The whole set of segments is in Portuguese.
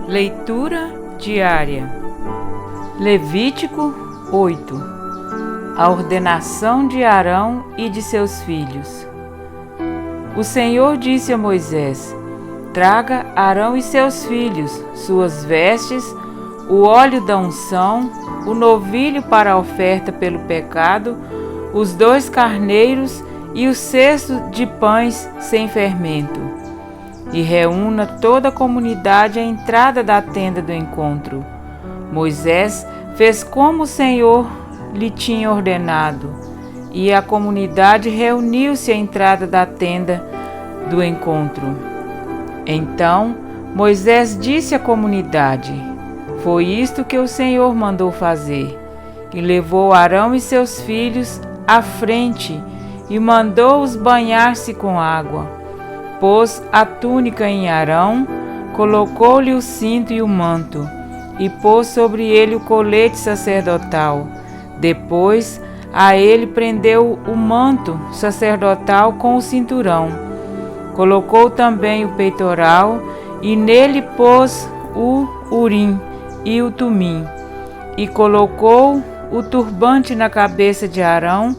Leitura diária. Levítico 8. A ordenação de Arão e de seus filhos. O Senhor disse a Moisés: traga Arão e seus filhos, suas vestes, o óleo da unção, o novilho para a oferta pelo pecado, os 2 carneiros e o cesto de pães sem fermento. E reúna toda a comunidade à entrada da tenda do encontro. Moisés fez como o Senhor lhe tinha ordenado, e a comunidade reuniu-se à entrada da tenda do encontro. Então Moisés disse à comunidade: foi isto que o Senhor mandou fazer. E levou Arão e seus filhos à frente e mandou-os banhar-se com água. Pôs a túnica em Arão, colocou-lhe o cinto e o manto, e pôs sobre ele o colete sacerdotal. Depois a ele prendeu o manto sacerdotal com o cinturão. Colocou também o peitoral, e nele pôs o urim e o tumim, e colocou o turbante na cabeça de Arão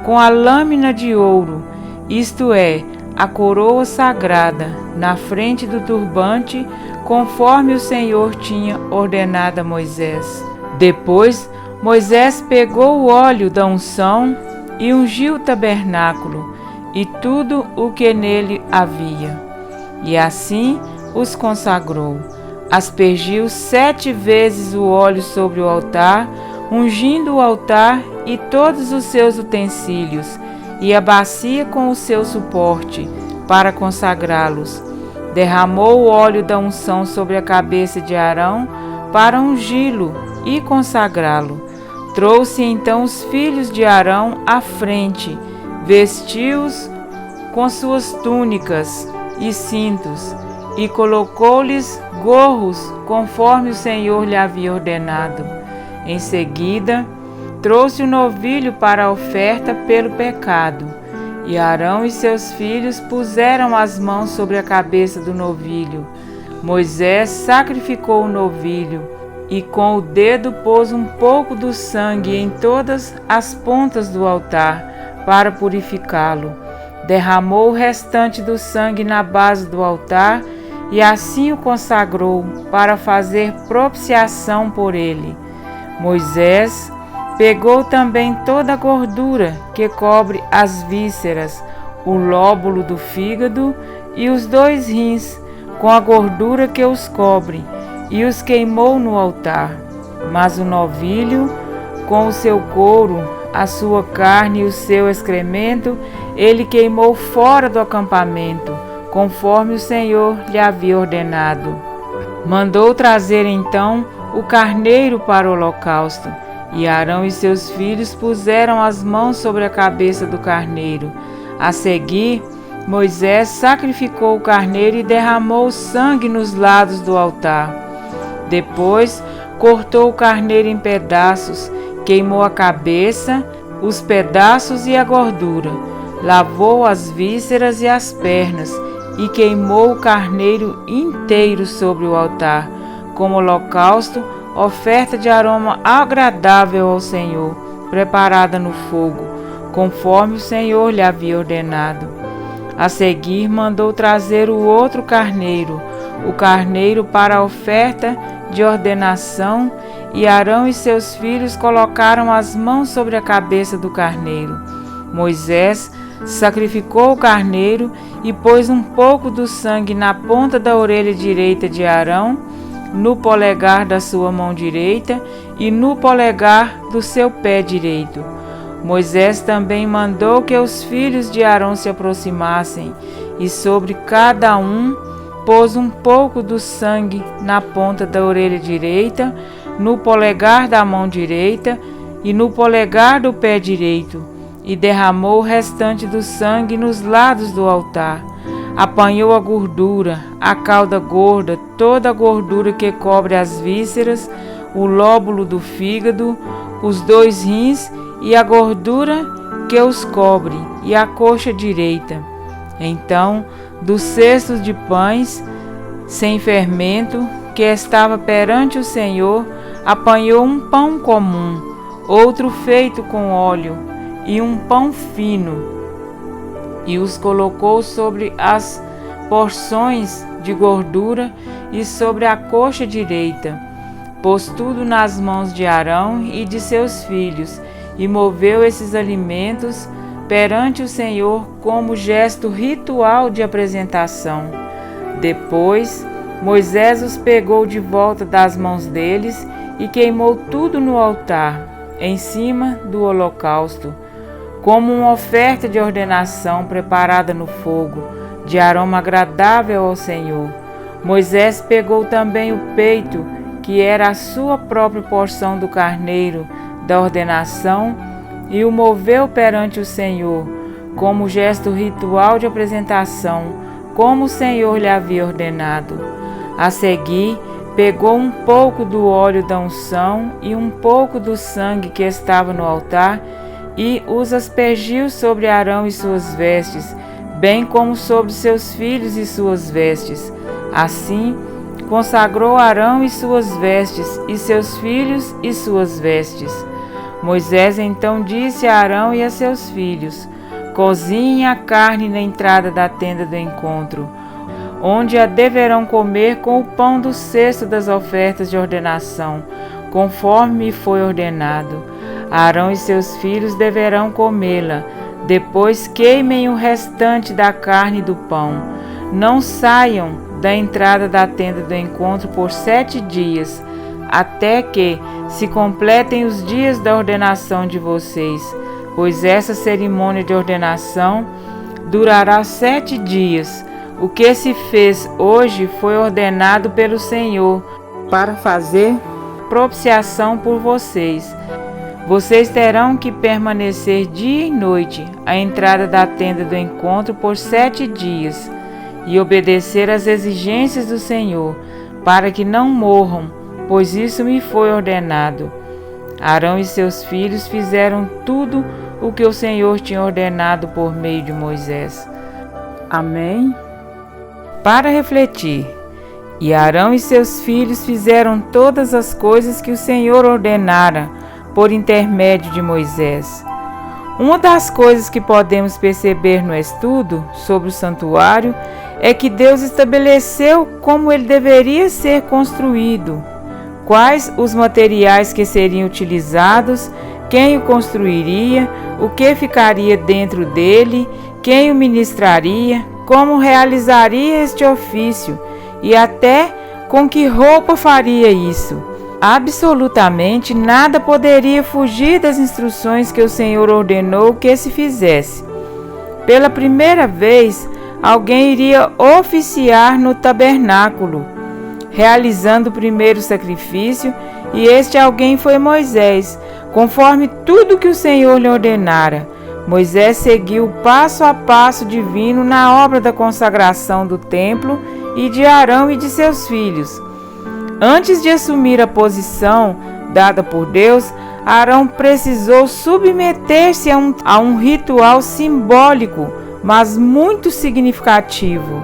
com a lâmina de ouro, isto é, a coroa sagrada, na frente do turbante, conforme o Senhor tinha ordenado a Moisés. Depois Moisés pegou o óleo da unção e ungiu o tabernáculo e tudo o que nele havia, e assim os consagrou. Aspergiu 7 vezes o óleo sobre o altar, ungindo o altar e todos os seus utensílios, e a bacia com o seu suporte, para consagrá-los. Derramou o óleo da unção sobre a cabeça de Arão, para ungí-lo e consagrá-lo. Trouxe então os filhos de Arão à frente, vestiu-os com suas túnicas e cintos, e colocou-lhes gorros, conforme o Senhor lhe havia ordenado. Em seguida, trouxe o novilho para a oferta pelo pecado, e Arão e seus filhos puseram as mãos sobre a cabeça do novilho. Moisés sacrificou o novilho, e com o dedo pôs um pouco do sangue em todas as pontas do altar, para purificá-lo. Derramou o restante do sangue na base do altar, e assim o consagrou, para fazer propiciação por ele. Moisés pegou também toda a gordura que cobre as vísceras, o lóbulo do fígado e os 2 rins, com a gordura que os cobre, e os queimou no altar. Mas o novilho, com o seu couro, a sua carne e o seu excremento, ele queimou fora do acampamento, conforme o Senhor lhe havia ordenado. Mandou trazer então o carneiro para o holocausto, e Arão e seus filhos puseram as mãos sobre a cabeça do carneiro. A seguir, Moisés sacrificou o carneiro e derramou o sangue nos lados do altar. Depois, cortou o carneiro em pedaços, queimou a cabeça, os pedaços e a gordura, lavou as vísceras e as pernas, e queimou o carneiro inteiro sobre o altar, como holocausto, oferta de aroma agradável ao Senhor, preparada no fogo, conforme o Senhor lhe havia ordenado. A seguir mandou trazer o outro carneiro, o carneiro para a oferta de ordenação, e Arão e seus filhos colocaram as mãos sobre a cabeça do carneiro. Moisés sacrificou o carneiro e pôs um pouco do sangue na ponta da orelha direita de Arão, no polegar da sua mão direita e no polegar do seu pé direito. Moisés também mandou que os filhos de Arão se aproximassem, e sobre cada um pôs um pouco do sangue na ponta da orelha direita, no polegar da mão direita e no polegar do pé direito, e derramou o restante do sangue nos lados do altar. Apanhou a gordura, a cauda gorda, toda a gordura que cobre as vísceras, o lóbulo do fígado, os 2 rins e a gordura que os cobre, e a coxa direita. Então, dos cestos de pães sem fermento, que estava perante o Senhor apanhou um pão comum, outro feito com óleo, e um pão fino, e os colocou sobre as porções de gordura e sobre a coxa direita. Pôs tudo nas mãos de Arão e de seus filhos, e moveu esses alimentos perante o Senhor como gesto ritual de apresentação. Depois, Moisés os pegou de volta das mãos deles e queimou tudo no altar, em cima do holocausto, como uma oferta de ordenação preparada no fogo, de aroma agradável ao Senhor. Moisés pegou também o peito, que era a sua própria porção do carneiro da ordenação, e o moveu perante o Senhor, como gesto ritual de apresentação, como o Senhor lhe havia ordenado. A seguir, pegou um pouco do óleo da unção e um pouco do sangue que estava no altar, e os aspergiu sobre Arão e suas vestes, bem como sobre seus filhos e suas vestes. Assim, consagrou Arão e suas vestes, e seus filhos e suas vestes. Moisés então disse a Arão e a seus filhos: cozinhem a carne na entrada da tenda do encontro, onde a deverão comer com o pão do cesto das ofertas de ordenação, conforme me foi ordenado. Arão e seus filhos deverão comê-la. Depois queimem o restante da carne e do pão. Não saiam da entrada da tenda do encontro por 7 dias, até que se completem os dias da ordenação de vocês, pois essa cerimônia de ordenação durará 7 dias. O que se fez hoje foi ordenado pelo Senhor para fazer propiciação por vocês. Vocês terão que permanecer dia e noite à entrada da tenda do encontro por 7 dias e obedecer às exigências do Senhor, para que não morram, pois isso me foi ordenado. Arão e seus filhos fizeram tudo o que o Senhor tinha ordenado por meio de Moisés. Amém? Para refletir, e Arão e seus filhos fizeram todas as coisas que o Senhor ordenara por intermédio de Moisés. Uma das coisas que podemos perceber no estudo sobre o santuário é que Deus estabeleceu como ele deveria ser construído, quais os materiais que seriam utilizados, quem o construiria, o que ficaria dentro dele, quem o ministraria, como realizaria este ofício e até com que roupa faria isso. Absolutamente nada poderia fugir das instruções que o Senhor ordenou que se fizesse. Pela primeira vez, alguém iria oficiar no tabernáculo, realizando o primeiro sacrifício, e este alguém foi Moisés, conforme tudo que o Senhor lhe ordenara. Moisés seguiu passo a passo divino na obra da consagração do templo e de Arão e de seus filhos. Antes de assumir a posição dada por Deus, Arão precisou submeter-se a um ritual simbólico, mas muito significativo.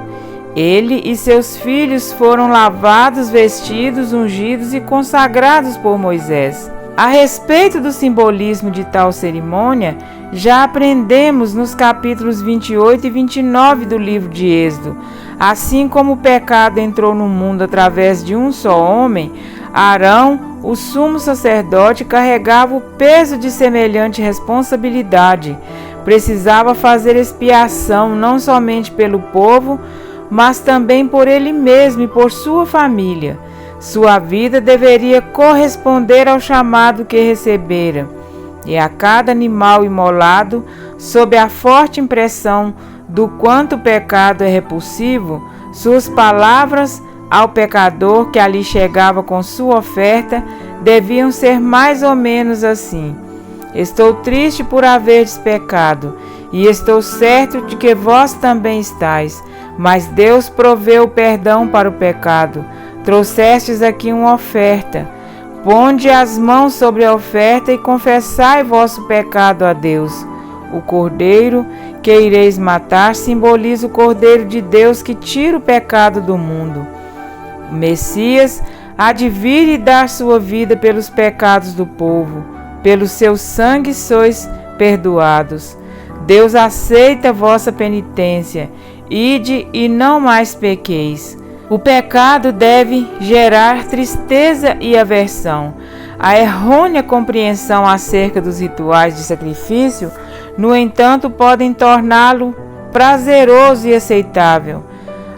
Ele e seus filhos foram lavados, vestidos, ungidos e consagrados por Moisés. A respeito do simbolismo de tal cerimônia, já aprendemos nos capítulos 28 e 29 do livro de Êxodo. Assim como o pecado entrou no mundo através de um só homem, Arão, o sumo sacerdote, carregava o peso de semelhante responsabilidade. Precisava fazer expiação não somente pelo povo, mas também por ele mesmo e por sua família. Sua vida deveria corresponder ao chamado que recebera. E a cada animal imolado, sob a forte impressão do quanto o pecado é repulsivo, suas palavras ao pecador que ali chegava com sua oferta deviam ser mais ou menos assim: estou triste por haverdes pecado, e estou certo de que vós também estáis, mas Deus proveu o perdão para o pecado. Trouxestes aqui uma oferta. Ponde as mãos sobre a oferta e confessai vosso pecado a Deus. O cordeiro que ireis matar simboliza o Cordeiro de Deus que tira o pecado do mundo. O Messias há de vir e dar sua vida pelos pecados do povo. Pelo seu sangue sois perdoados. Deus aceita vossa penitência. Ide e não mais pequeis. O pecado deve gerar tristeza e aversão. A errônea compreensão acerca dos rituais de sacrifício, no entanto, podem torná-lo prazeroso e aceitável.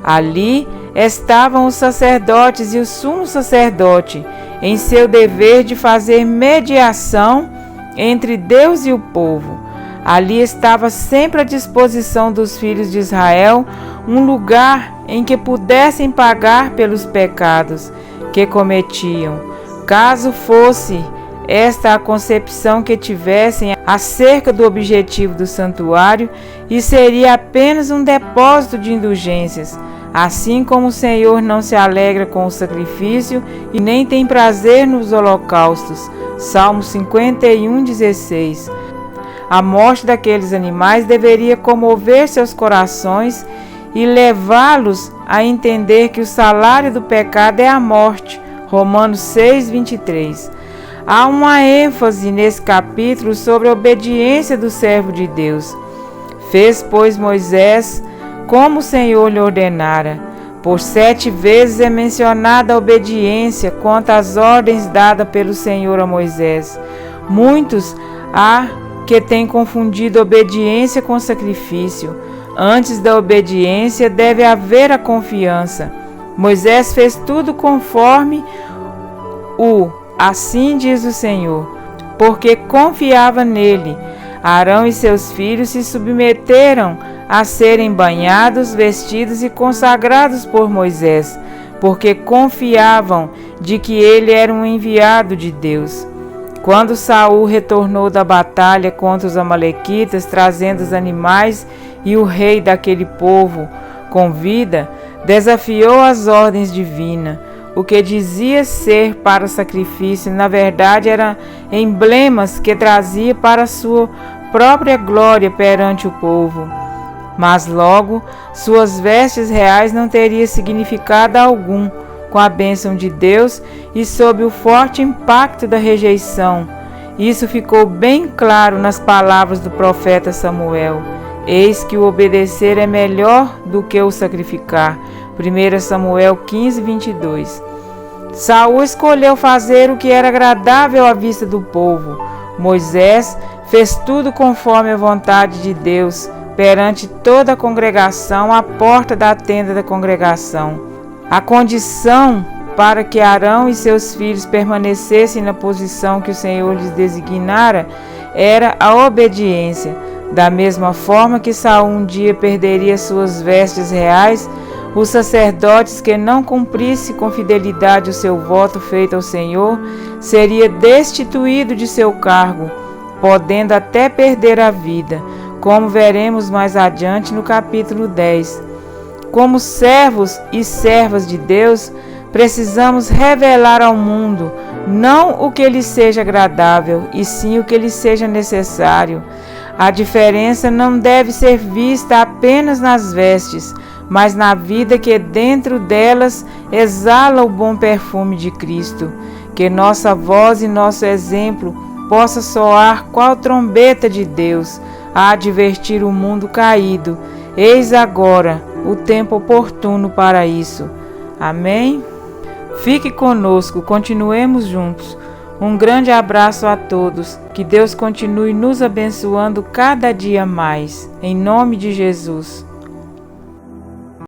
Ali estavam os sacerdotes e o sumo sacerdote, em seu dever de fazer mediação entre Deus e o povo. Ali estava sempre à disposição dos filhos de Israel um lugar em que pudessem pagar pelos pecados que cometiam, caso fosse esta a concepção que tivessem acerca do objetivo do santuário, e seria apenas um depósito de indulgências. Assim como o Senhor não se alegra com o sacrifício e nem tem prazer nos holocaustos. Salmo 51:16. A morte daqueles animais deveria comover seus corações e levá-los a entender que o salário do pecado é a morte. Romanos 6:23. Há uma ênfase nesse capítulo sobre a obediência do servo de Deus. Fez, pois, Moisés como o Senhor lhe ordenara. Por 7 vezes é mencionada a obediência quanto às ordens dadas pelo Senhor a Moisés. Muitos há que têm confundido obediência com sacrifício. Antes da obediência deve haver a confiança. Moisés fez tudo conforme assim diz o Senhor, porque confiava nele. Arão e seus filhos se submeteram a serem banhados, vestidos e consagrados por Moisés, porque confiavam de que ele era um enviado de Deus. Quando Saul retornou da batalha contra os amalequitas, trazendo os animais e o rei daquele povo com vida, desafiou as ordens divinas. O que dizia ser para sacrifício, na verdade, eram emblemas que trazia para sua própria glória perante o povo. Mas logo, suas vestes reais não teriam significado algum com a bênção de Deus e sob o forte impacto da rejeição. Isso ficou bem claro nas palavras do profeta Samuel. Eis que o obedecer é melhor do que o sacrificar. 1 Samuel 15:22. Saul escolheu fazer o que era agradável à vista do povo. Moisés fez tudo conforme a vontade de Deus, perante toda a congregação, à porta da tenda da congregação. A condição para que Arão e seus filhos permanecessem na posição que o Senhor lhes designara era a obediência. Da mesma forma que Saul um dia perderia suas vestes reais, os sacerdotes que não cumprissem com fidelidade o seu voto feito ao Senhor seria destituído de seu cargo, podendo até perder a vida, como veremos mais adiante no capítulo 10. Como servos e servas de Deus, precisamos revelar ao mundo não o que lhe seja agradável, e sim o que lhe seja necessário. A diferença não deve ser vista apenas nas vestes, mas na vida que dentro delas exala o bom perfume de Cristo. Que nossa voz e nosso exemplo possa soar qual trombeta de Deus a advertir o mundo caído. Eis agora o tempo oportuno para isso. Amém? Fique conosco, continuemos juntos. Um grande abraço a todos. Que Deus continue nos abençoando cada dia mais. Em nome de Jesus.